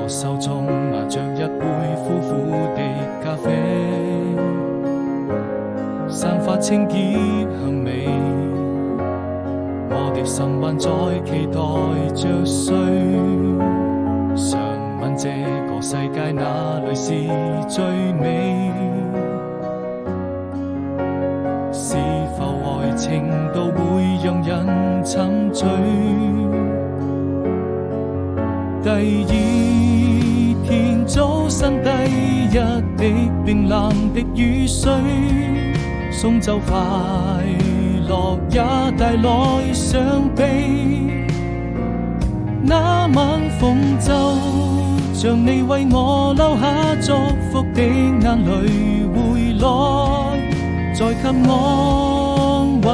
手中拿着一杯苦苦的咖啡，散發清潔香味。我的心還在期待着誰，想問這個世界哪裏是最美？是否愛情都會讓人沉醉？第二天早晨，第一滴冰冷的雨水，送走快樂也帶來傷悲。那晚風就像你為我留下祝福的眼淚回來，再給安慰，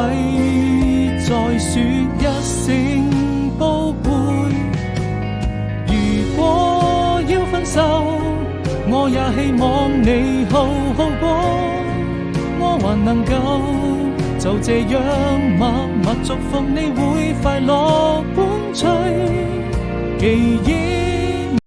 再說一聲寶貝。如果要分手，我也希望你好好過，我還能夠就這樣默默祝福你會快樂伴隨記憶。